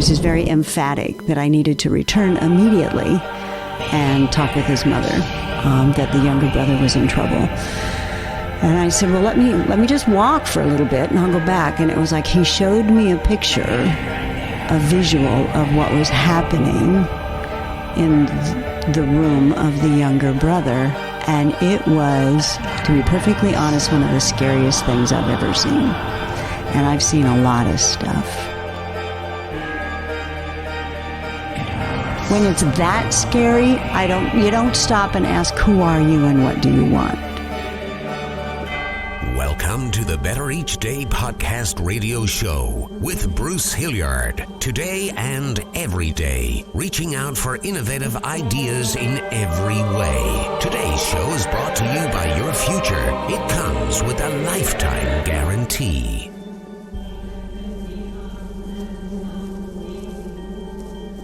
was just very emphatic that I needed to return immediately and talk with his mother, that the younger brother was in trouble. And I said, well, let me just walk for a little bit and I'll go back. And it was like he showed me a picture, a visual of what was happening in the room of the younger brother. And it was, to be perfectly honest, one of the scariest things I've ever seen. And I've seen a lot of stuff. When it's that scary, you don't stop and ask, who are you and what do you want? Welcome to the Better Each Day podcast radio show with Bruce Hilliard. Today and every day, reaching out for innovative ideas in every way. Today's show is brought to you by your future. It comes with a lifetime guarantee.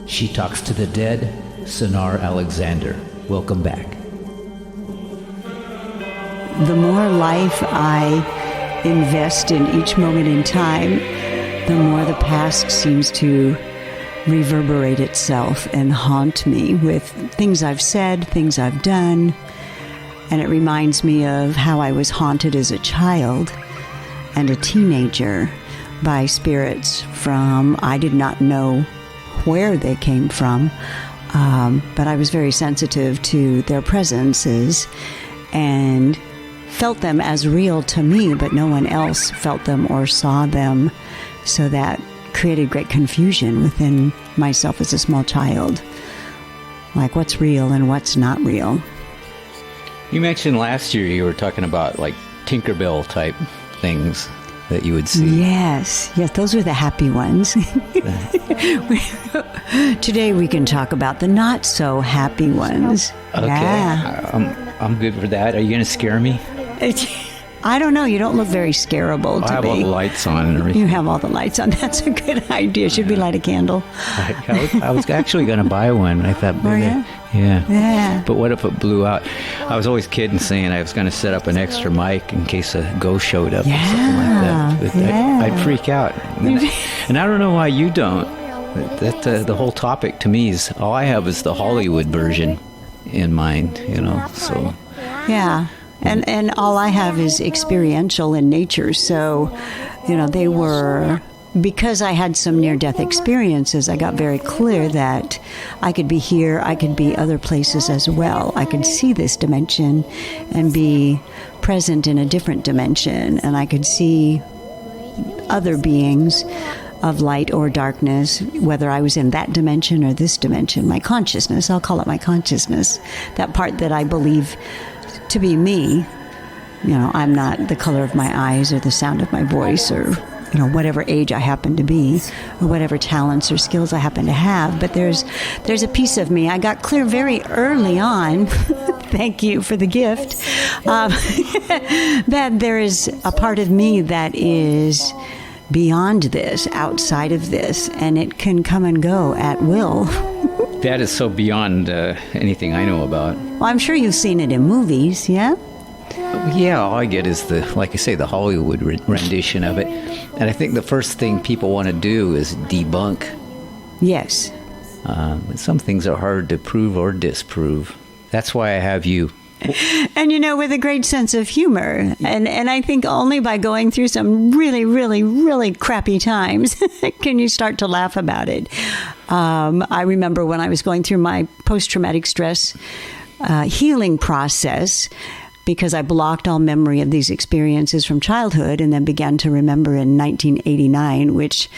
She Talks to the Dead, Sanar Alixandyr. Welcome back. The more life I invest in each moment in time, the more the past seems to reverberate itself and haunt me with things I've said, things I've done. And it reminds me of how I was haunted as a child and a teenager by spirits from, I did not know where they came from, but I was very sensitive to their presences and felt them as real to me, but no one else felt them or saw them. So that created great confusion within myself as a small child. Like, what's real and what's not real? You mentioned last year you were talking about like Tinkerbell type things that you would see. Yes, those were the happy ones. Today we can talk about the not so happy ones. Okay, yeah. I'm good for that. Are you going to scare me? I don't know. You don't look very scarable to me. I have all the lights on and everything. You have all the lights on. That's a good idea. Should we light a candle? I was actually going to buy one. I thought, were you? Yeah. But what if it blew out? I was always kidding, saying I was going to set up an extra mic in case a ghost showed up or something like that. But I'd freak out. And I don't know why you don't. The whole topic to me is, all I have is the Hollywood version in mind, so. Yeah. And all I have is experiential in nature. So, they were, because I had some near-death experiences, I got very clear that I could be here, I could be other places as well. I could see this dimension and be present in a different dimension. And I could see other beings of light or darkness, whether I was in that dimension or this dimension. My consciousness, I'll call it my consciousness, that part that I believe to be me. I'm not the color of my eyes or the sound of my voice or, whatever age I happen to be or whatever talents or skills I happen to have. But there's a piece of me. I got clear very early on, thank you for the gift, that there is a part of me that is beyond this, outside of this, and it can come and go at will. That is so beyond anything I know about. Well, I'm sure you've seen it in movies, yeah? Yeah, all I get is like I say, the Hollywood rendition of it. And I think the first thing people want to do is debunk. Yes. Some things are hard to prove or disprove. That's why I have you. And, with a great sense of humor. And I think only by going through some really, really, really crappy times can you start to laugh about it. I remember when I was going through my post-traumatic stress healing process, because I blocked all memory of these experiences from childhood and then began to remember in 1989, which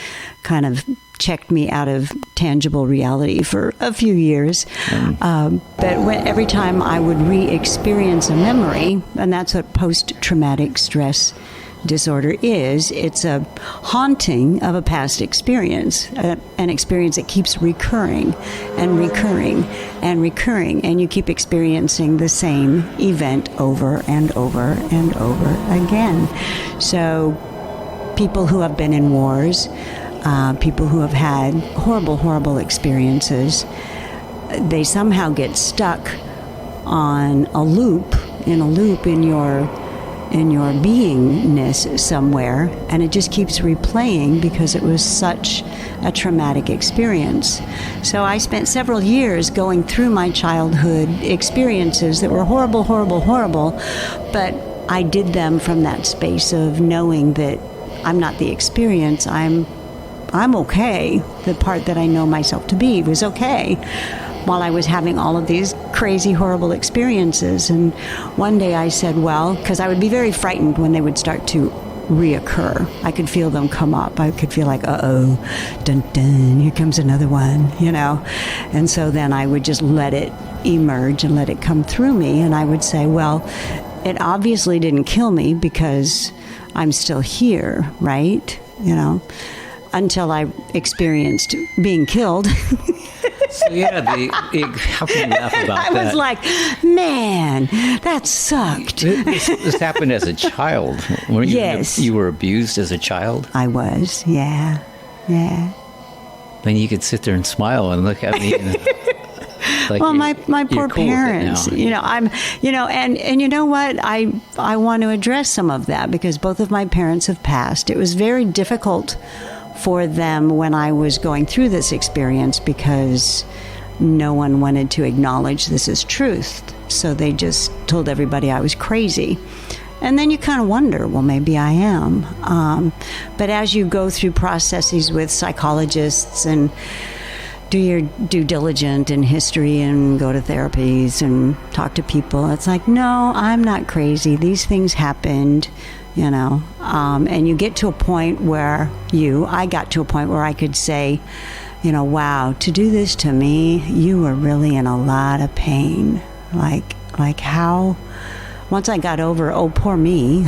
kind of checked me out of tangible reality for a few years. But every time I would re-experience a memory, and that's what post-traumatic stress disorder is, it's a haunting of a past experience, an experience that keeps recurring and recurring and recurring, and you keep experiencing the same event over and over and over again. So people who have been in wars, people who have had horrible, horrible experiences, they somehow get stuck on a loop in your in your beingness somewhere, and it just keeps replaying because it was such a traumatic experience. So I spent several years going through my childhood experiences that were horrible, horrible, horrible, but I did them from that space of knowing that I'm not the experience, I'm okay. The part that I know myself to be was okay, while I was having all of these crazy, horrible experiences. And one day I said, well, because I would be very frightened when they would start to reoccur. I could feel them come up. I could feel like, uh-oh, dun dun, here comes another one, And so then I would just let it emerge and let it come through me. And I would say, well, it obviously didn't kill me because I'm still here, right? Until I experienced being killed. So yeah, how can you laugh about that? I was like, man, that sucked. This happened as a child. Weren't you? Yes. You were abused as a child? I was, yeah. Then you could sit there and smile and look at me. Like well, my poor cool parents, and you know what? I want to address some of that because both of my parents have passed. It was very difficult for them when I was going through this experience because no one wanted to acknowledge this as truth. So they just told everybody I was crazy. And then you kind of wonder, well, maybe I am. But as you go through processes with psychologists and do your due diligence in history and go to therapies and talk to people, it's like, no, I'm not crazy. These things happened. And you get to a point where I got to a point where I could say, wow, to do this to me, you were really in a lot of pain. Like how, once I got over, oh, poor me,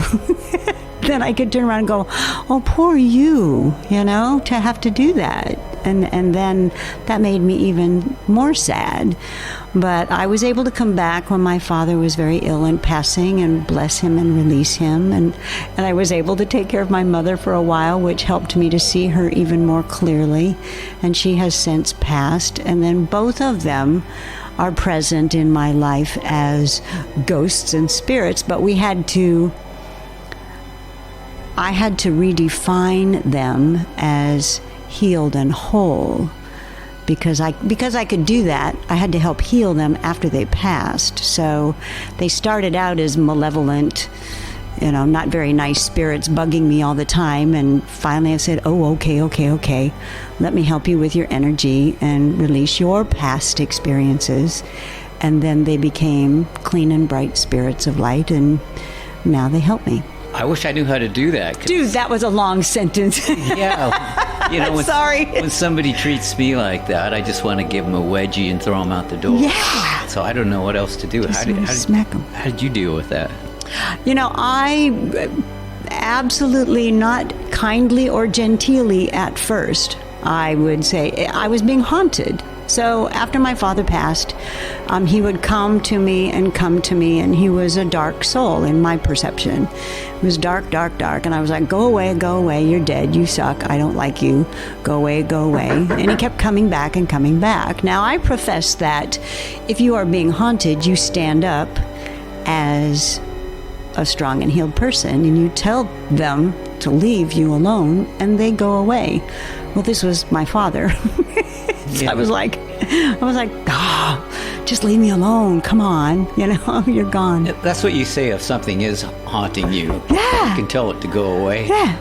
then I could turn around and go, oh, poor you, to have to do that. And then that made me even more sad. But I was able to come back when my father was very ill and passing, and bless him and release him. And I was able to take care of my mother for a while, which helped me to see her even more clearly. And she has since passed. And then both of them are present in my life as ghosts and spirits. But I had to redefine them as healed and whole. Because I could do that, I had to help heal them after they passed. So they started out as malevolent, not very nice spirits bugging me all the time. And finally I said, oh, okay. Let me help you with your energy and release your past experiences. And then they became clean and bright spirits of light, and now they help me. I wish I knew how to do that. Dude, that was a long sentence. Yeah. Sorry. When somebody treats me like that, I just want to give them a wedgie and throw them out the door. Yeah. So I don't know what else to do. Smack them. How did you deal with that? I absolutely not kindly or genteelly at first. I would say I was being haunted. So after my father passed, he would come to me, and he was a dark soul in my perception. It was dark, and I was like, go away, you're dead, you suck, I don't like you, go away. And he kept coming back and coming back. Now, I profess that if you are being haunted, you stand up as a strong and healed person, and you tell them to leave you alone, and they go away. Well, this was my father. So yeah. I was like, just leave me alone. Come on, you're gone. That's what you say if something is haunting you. Yeah. You can tell it to go away. Yeah.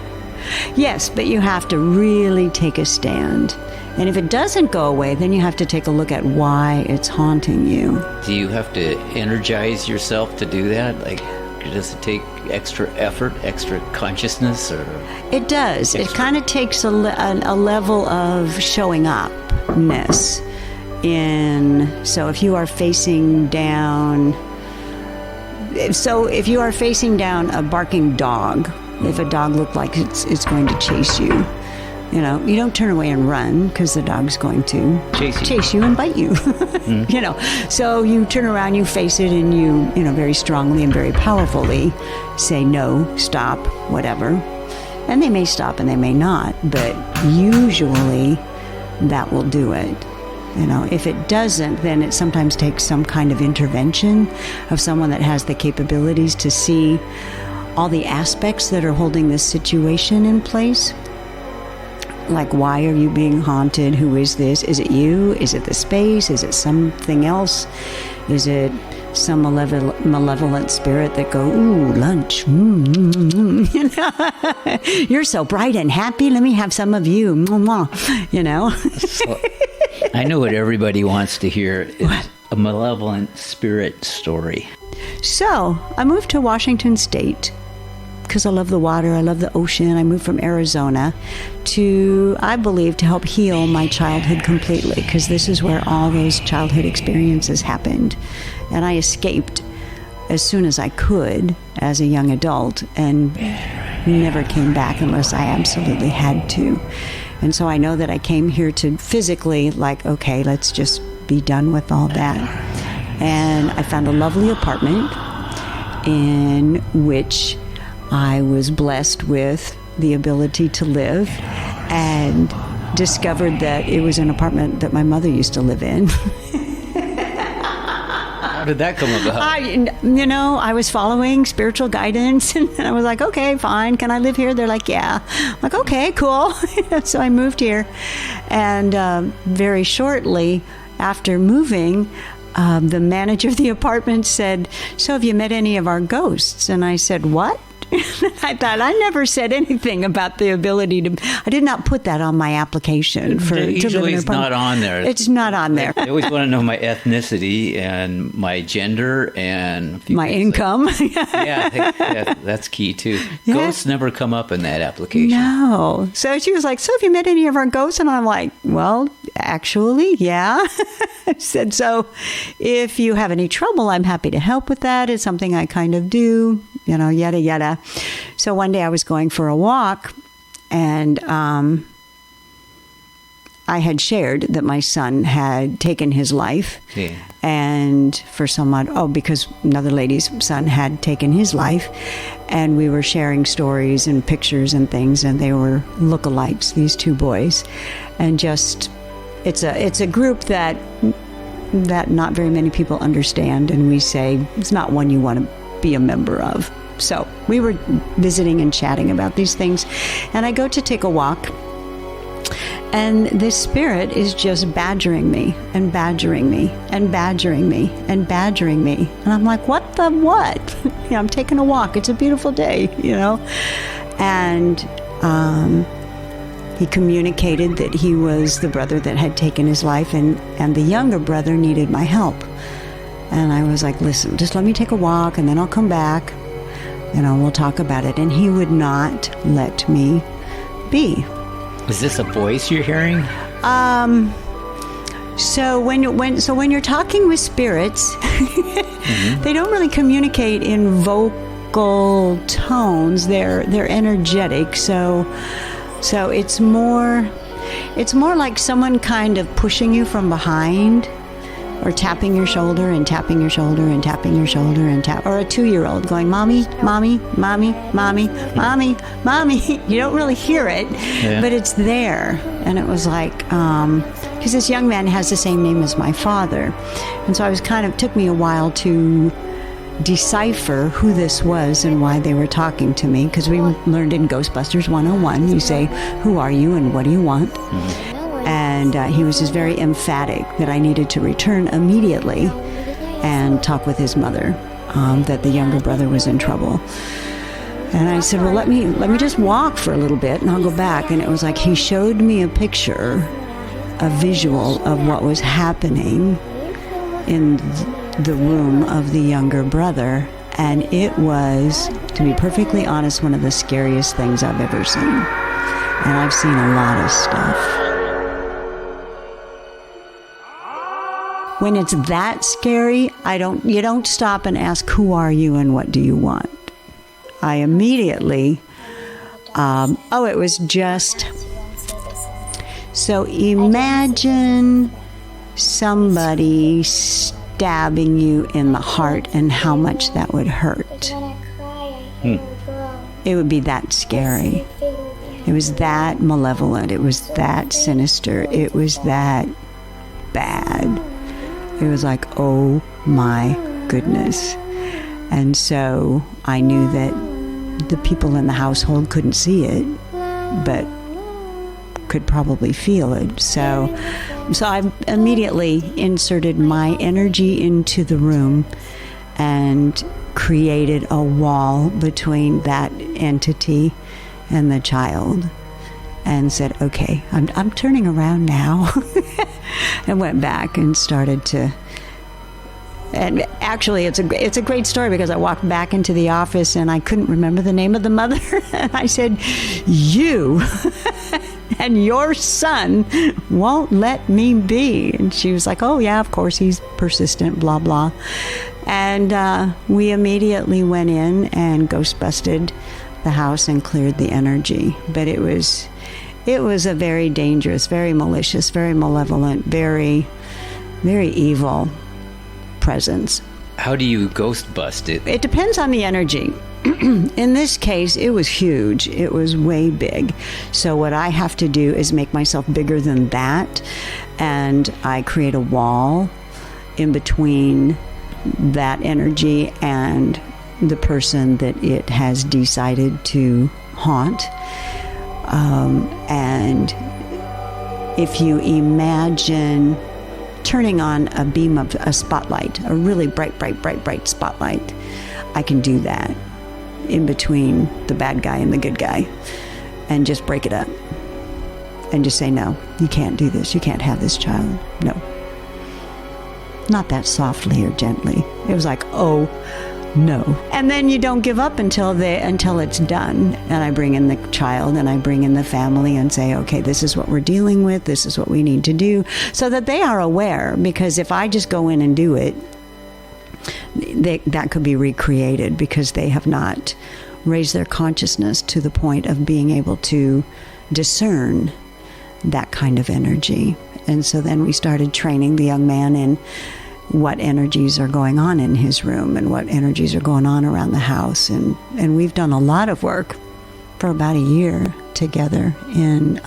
Yes, but you have to really take a stand. And if it doesn't go away, then you have to take a look at why it's haunting you. Do you have to energize yourself to do that? Like, does it take extra effort, extra consciousness, or? It does. It kind of takes a level of showing upness. So if you are facing down a barking dog, if a dog looked like it's going to chase you, you don't turn away and run because the dog's going to chase you and bite you. So you turn around, you face it, and you very strongly and very powerfully say no, stop, whatever. And they may stop and they may not, but usually that will do it. If it doesn't, then it sometimes takes some kind of intervention of someone that has the capabilities to see all the aspects that are holding this situation in place. Like, why are you being haunted? Who is this? Is it you? Is it the space? Is it something else? Is it some malevolent spirit that go, ooh, lunch. You know? You're so bright and happy. Let me have some of you. You know? So, I know what everybody wants to hear is a malevolent spirit story. So I moved to Washington State because I love the water, I love the ocean. I moved from Arizona to, I believe, to help heal my childhood completely, because this is where all those childhood experiences happened. And I escaped as soon as I could as a young adult and never came back unless I absolutely had to. And so I know that I came here to physically, like, okay, let's just be done with all that. And I found a lovely apartment in which I was blessed with the ability to live, and discovered that it was an apartment that my mother used to live in. How did that come about? I was following spiritual guidance, and I was like, okay, fine. Can I live here? They're like, yeah. I'm like, okay, cool. So I moved here. And very shortly after moving, the manager of the apartment said, so have you met any of our ghosts? And I said, what? I thought, I never said anything about the ability to. I did not put that on my application for. Usually, it's not on there. It's not on there. They always want to know my ethnicity and my gender and my income. Yeah, that's key too. Yeah. Ghosts never come up in that application. No. So she was like, "So have you met any of our ghosts?" And I'm like, "Well, actually, yeah." I said, "So, if you have any trouble, I'm happy to help with that. It's something I kind of do." You know, yada, yada. So one day I was going for a walk, and I had shared that my son had taken his life. Yeah. And for because another lady's son had taken his life. And we were sharing stories and pictures and things, and they were lookalikes, these two boys. And just, it's a group that not very many people understand, and we say it's not one you want to be a member of. So we were visiting and chatting about these things, and I go to take a walk, and this spirit is just badgering me and badgering me and badgering me and badgering me, and I'm like, what? I'm taking a walk, it's a beautiful day, and he communicated that he was the brother that had taken his life, and the younger brother needed my help. And I was like, listen, just let me take a walk, and then I'll come back. We'll talk about it. And he would not let me be. Is this a voice you're hearing? So when you're talking with spirits, mm-hmm. They don't really communicate in vocal tones. They're energetic. So it's more like someone kind of pushing you from behind, or tapping your shoulder and tapping your shoulder and tapping your shoulder and or a 2-year-old going, mommy, mommy, mommy, mommy, mommy, mommy. You don't really hear it, but it's there. And it was like, because this young man has the same name as my father. And so took me a while to decipher who this was and why they were talking to me, because we learned in Ghostbusters 101, you say, who are you and what do you want? Mm-hmm. And he was just very emphatic that I needed to return immediately and talk with his mother, that the younger brother was in trouble. And I said, well, let me just walk for a little bit and I'll go back. And it was like he showed me a picture, a visual of what was happening in the room of the younger brother. And it was, to be perfectly honest, one of the scariest things I've ever seen. And I've seen a lot of stuff. When it's that scary, you don't stop and ask, who are you and what do you want? I immediately, it was just, so imagine somebody stabbing you in the heart and how much that would hurt. It would be that scary. It was that malevolent. It was that sinister. It was that bad. It was like, oh my goodness. And so I knew that The people in the household couldn't see it, but could probably feel it. So I immediately inserted my energy into the room and created a wall between that entity and the child, and said, okay, I'm turning around now. And went back and started to, and actually it's a great story, because I walked back into the office and I couldn't remember the name of the mother. And I said, you and your son won't let me be. And she was like, oh yeah, of course, he's persistent, blah blah. And we immediately went in and ghost busted the house and cleared the energy. But it was a very dangerous, very malicious, very malevolent, very, very evil presence. How do you ghost bust it? It depends on the energy. In this case, it was huge. It was way big. So what I have to do is make myself bigger than that, and I create a wall in between that energy and the person that it has decided to haunt. And if you imagine turning on a beam of a spotlight, a really bright spotlight, I can do that in between the bad guy and the good guy, and just break it up and just say, no, you can't do this. You can't have this child. No. Not that softly or gently. It was like, oh, no. And then you don't give up until it's done. And I bring in the child and I bring in the family and say, okay, this is what we're dealing with. This is what we need to do, so that they are aware. Because if I just go in and do it, that could be recreated, because they have not raised their consciousness to the point of being able to discern that kind of energy. And so then we started training the young man in what energies are going on in his room and what energies are going on around the house. And we've done a lot of work for about a year together in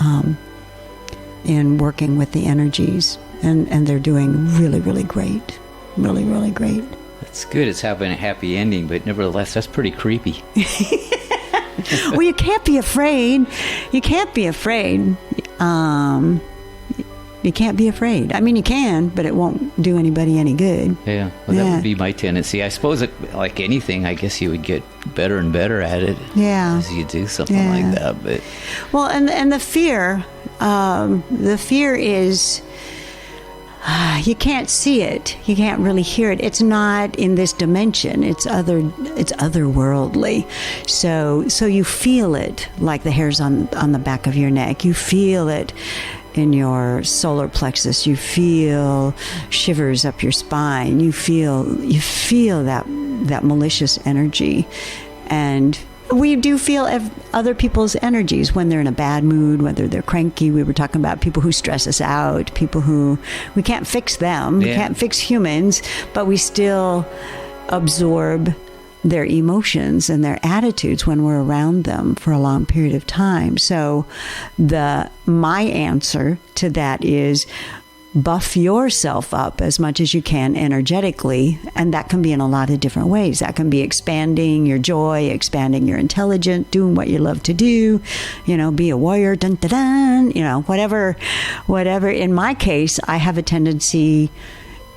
working with the energies. And they're doing really, really great. Really, really great. That's good. It's having a happy ending, but nevertheless, that's pretty creepy. Well, you can't be afraid. You can't be afraid. You can't be afraid. I mean, you can, but it won't do anybody any good. Yeah, well, that would be my tendency. I suppose, like anything, I guess you would get better and better at it as you do something like that. But well, and the fear is you can't see it. You can't really hear it. It's not in this dimension. It's otherworldly. So you feel it, like the hairs on the back of your neck. You feel it in your solar plexus. You feel shivers up your spine. You feel that malicious energy. And we do feel other people's energies when they're in a bad mood, whether they're cranky. We were talking about people who stress us out, people who, we can't fix them. We can't fix humans, but we still absorb their emotions and their attitudes when we're around them for a long period of time. So my answer to that is buff yourself up as much as you can energetically, and that can be in a lot of different ways. That can be expanding your joy, expanding your intelligence, doing what you love to do, be a warrior, dun dun dun, whatever. In my case, I have a tendency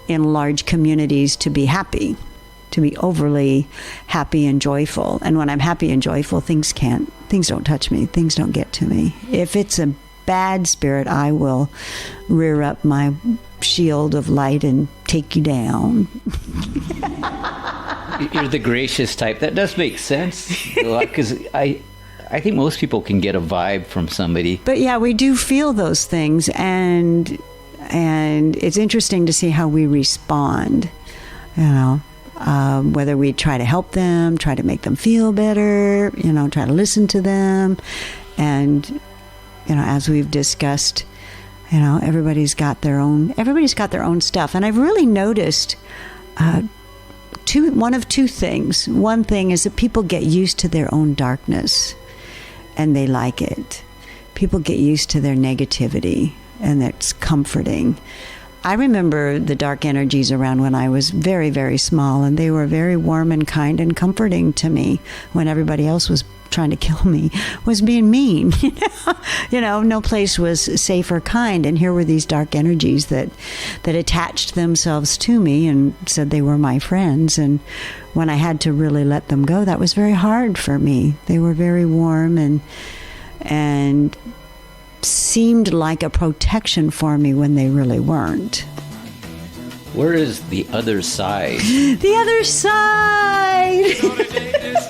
in large communities to be happy, to be overly happy and joyful. And when I'm happy and joyful, things don't touch me. Things don't get to me. If it's a bad spirit, I will rear up my shield of light and take you down. You're the gracious type. That does make sense, because I think most people can get a vibe from somebody. But yeah, we do feel those things, and it's interesting to see how we respond. Whether we try to help them, try to make them feel better, try to listen to them. And, as we've discussed, everybody's got their own stuff. And I've really noticed one of two things. One thing is that people get used to their own darkness and they like it. People get used to their negativity, and it's comforting. I remember the dark energies around when I was very, very small, and they were very warm and kind and comforting to me when everybody else was trying to kill me, was being mean. No place was safe or kind, and here were these dark energies that attached themselves to me and said they were my friends. And when I had to really let them go, that was very hard for me. They were very warm and seemed like a protection for me when they really weren't. Where is the other side? The other side!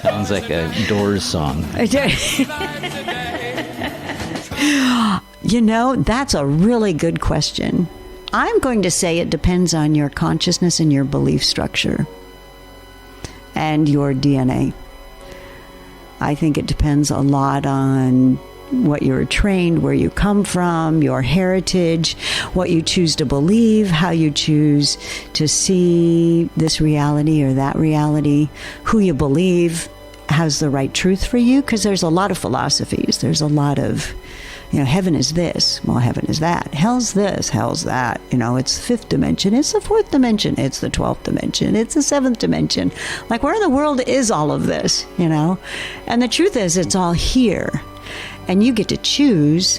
Sounds like a Doors song. That's a really good question. I'm going to say it depends on your consciousness and your belief structure and your DNA. I think it depends a lot on what you were trained, where you come from, your heritage, what you choose to believe, how you choose to see this reality or that reality, who you believe has the right truth for you, because there's a lot of philosophies. There's a lot of, heaven is this, well, heaven is that. Hell's this, hell's that. It's the fifth dimension, it's the fourth dimension, it's the 12th dimension, it's the seventh dimension. Like, where in the world is all of this, And the truth is, it's all here. And you get to choose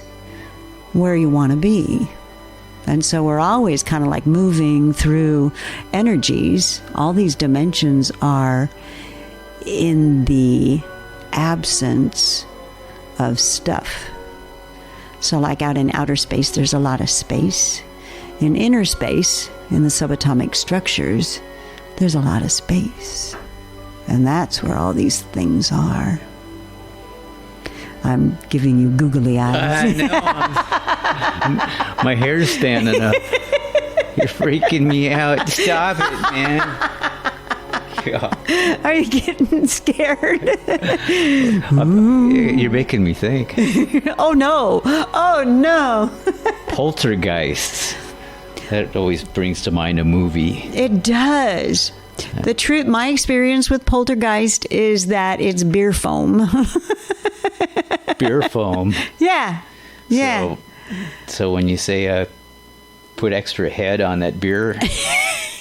where you want to be. And so we're always kind of like moving through energies. All these dimensions are in the absence of stuff. So like out in outer space, there's a lot of space. In inner space, in the subatomic structures, there's a lot of space. And that's where all these things are. I'm giving you googly eyes. I know. My hair's standing up. You're freaking me out. Stop it, man. God. Are you getting scared? You're making me think. Oh, no. Oh, no. Poltergeists. That always brings to mind a movie. It does. The truth, my experience with poltergeist is that it's beer foam. Beer foam. Yeah. Yeah. So when you say put extra head on that beer,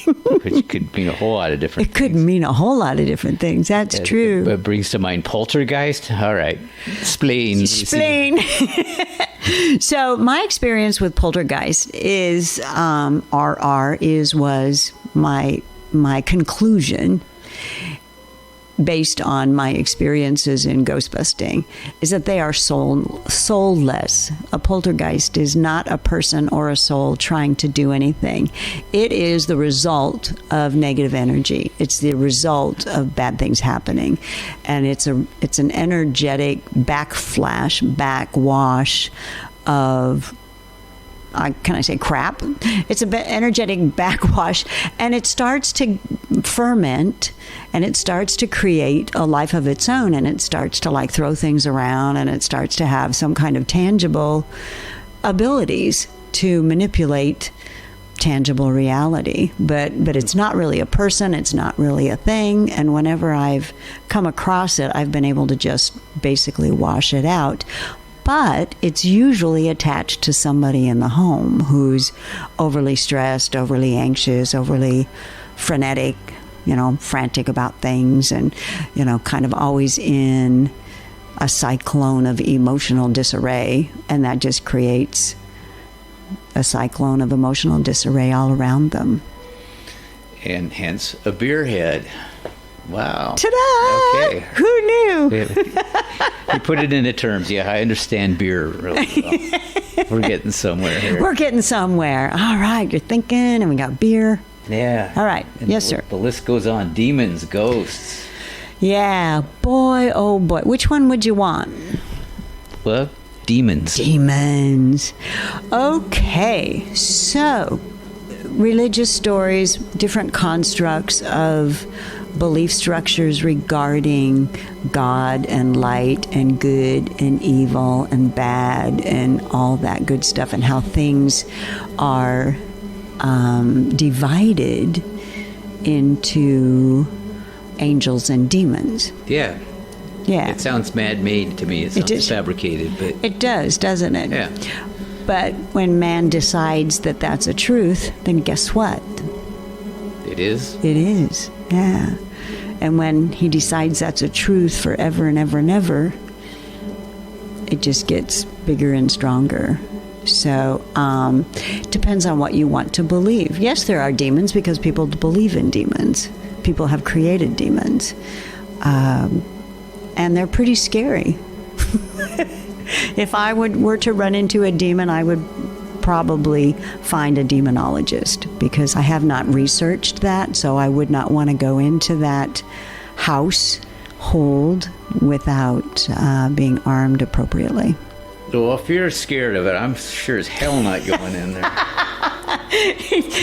which could mean a whole lot of different things. It could mean a whole lot of different things. That's true. But brings to mind poltergeist? All right. Explain. So my experience with poltergeist is, was my conclusion, based on my experiences in ghostbusting, is that they are soulless. A poltergeist is not a person or a soul trying to do anything. It is the result of negative energy. It's the result of bad things happening. And it's an energetic backwash of, can I say crap? It's a bit energetic backwash, and it starts to ferment, and it starts to create a life of its own, and it starts to like throw things around, and it starts to have some kind of tangible abilities to manipulate tangible reality. But it's not really a person, it's not really a thing, and whenever I've come across it, I've been able to just basically wash it out. But it's usually attached to somebody in the home who's overly stressed, overly anxious, overly frenetic, frantic about things, and, kind of always in a cyclone of emotional disarray. And that just creates a cyclone of emotional disarray all around them. And hence a beer head. Wow. Ta-da! Okay. Who knew? You put it into terms. Yeah, I understand beer really well. We're getting somewhere here. We're getting somewhere. All right, you're thinking, and we got beer. Yeah. All right. And yes, sir. The list goes on. Demons, ghosts. Yeah. Boy, oh boy. Which one would you want? Well, demons. Demons. Okay. So, religious stories, different constructs of belief structures regarding God and light and good and evil and bad and all that good stuff, and how things are divided into angels and demons. Yeah. Yeah. It sounds man-made to me. It sounds fabricated, but it does, doesn't it? Yeah. But when man decides that that's a truth, then guess what? It is? It is, yeah. And when he decides that's a truth forever and ever and ever, it just gets bigger and stronger. So, depends on what you want to believe. Yes, there are demons because people believe in demons. People have created demons. And they're pretty scary. If I were to run into a demon, I would probably find a demonologist, because I have not researched that, so I would not want to go into that household without being armed appropriately. Well, if you're scared of it, I'm sure as hell not going in there.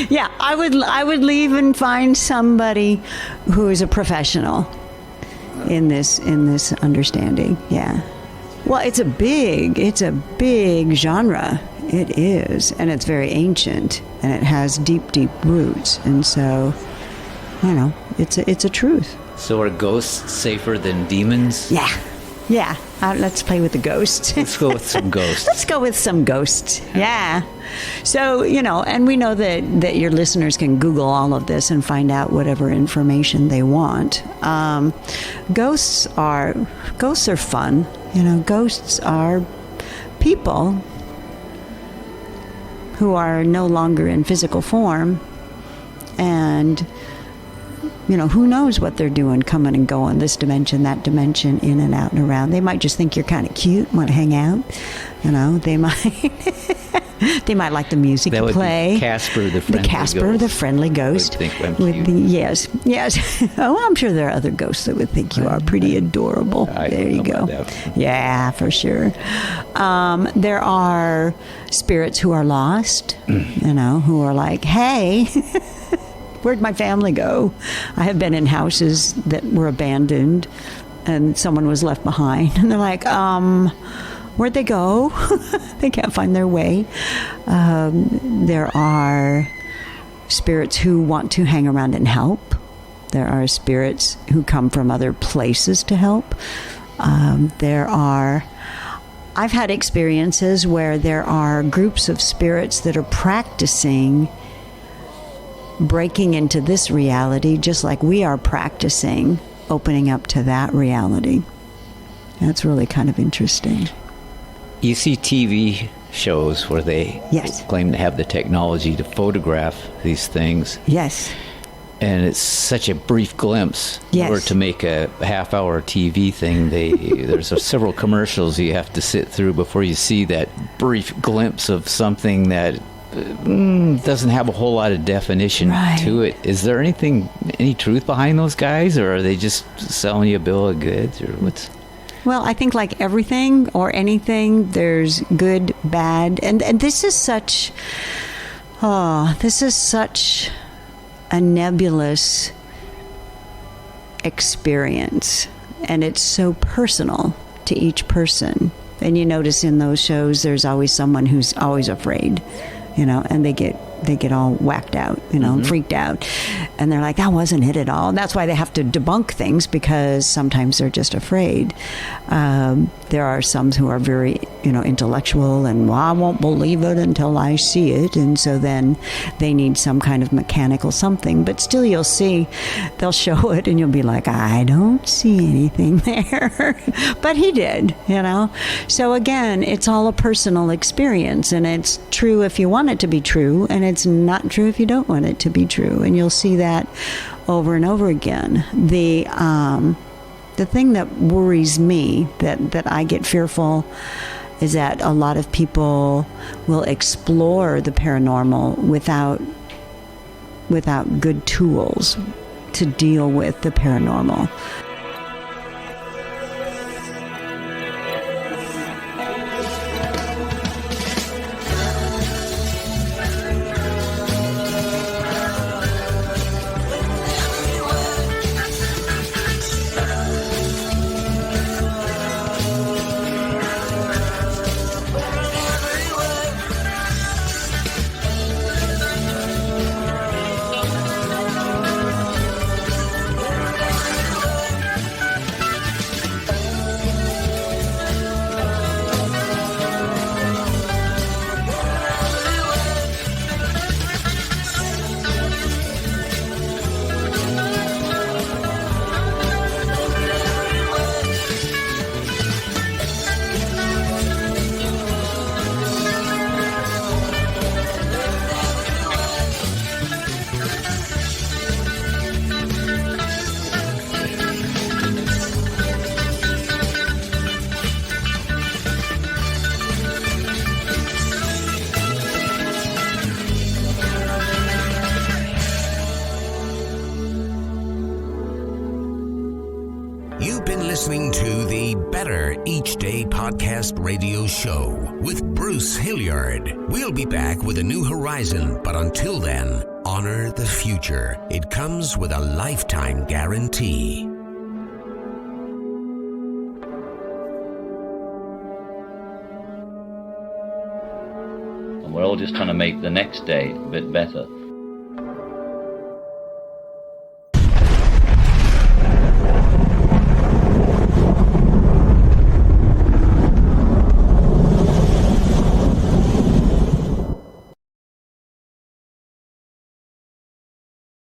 Yeah, I would leave and find somebody who is a professional in this understanding. Yeah. Well, it's a big genre. It is, and it's very ancient, and it has deep, deep roots, and so, it's a truth. So are ghosts safer than demons? Yeah. Let's play with the ghosts. Let's go with some ghosts. Let's go with some ghosts. Yeah. So, and we know that your listeners can Google all of this and find out whatever information they want. Ghosts are fun. Ghosts are people who are no longer in physical form, and who knows what they're doing, coming and going, this dimension, that dimension, in and out and around. They might just think you're kind of cute, want to hang out. They might like the music you play. Be Casper, the friendly ghost. The friendly ghost. Would think I'm cute. Yes. Oh, I'm sure there are other ghosts that would think you are pretty adorable. There you go. Yeah, for sure. There are spirits who are lost, who are like, hey, where'd my family go? I have been in houses that were abandoned and someone was left behind. And they're like, where'd they go? They can't find their way. There are spirits who want to hang around and help. There are spirits who come from other places to help. I've had experiences where there are groups of spirits that are practicing breaking into this reality, just like we are practicing opening up to that reality. That's really kind of interesting. You see TV shows where they claim to have the technology to photograph these things. Yes. And it's such a brief glimpse. Yes. Or to make a half-hour TV thing, there's several commercials you have to sit through before you see that brief glimpse of something that doesn't have a whole lot of definition to it. Is there any truth behind those guys, or are they just selling you a bill of goods, or what's? Well, I think like everything or anything, there's good, bad, and this is such a nebulous experience, and it's so personal to each person. And you notice in those shows, there's always someone who's always afraid, and they get all whacked out, and freaked out. And they're like, that wasn't it at all. And that's why they have to debunk things, because sometimes they're just afraid. There are some who are very, intellectual, and, well, I won't believe it until I see it. And so then they need some kind of mechanical something. But still, you'll see, they'll show it, and you'll be like, I don't see anything there. But he did, So again, it's all a personal experience, and it's true if you want it to be true, and it's not true if you don't want it to be true. And you'll see that over and over again. The thing that worries me, that I get fearful, is that a lot of people will explore the paranormal without good tools to deal with the paranormal. You've been listening to the Better Each Day podcast radio show with Bruce Hilliard. We'll be back with a new horizon, but until then, honor the future. It comes with a lifetime guarantee. And we're all just trying to make the next day a bit better.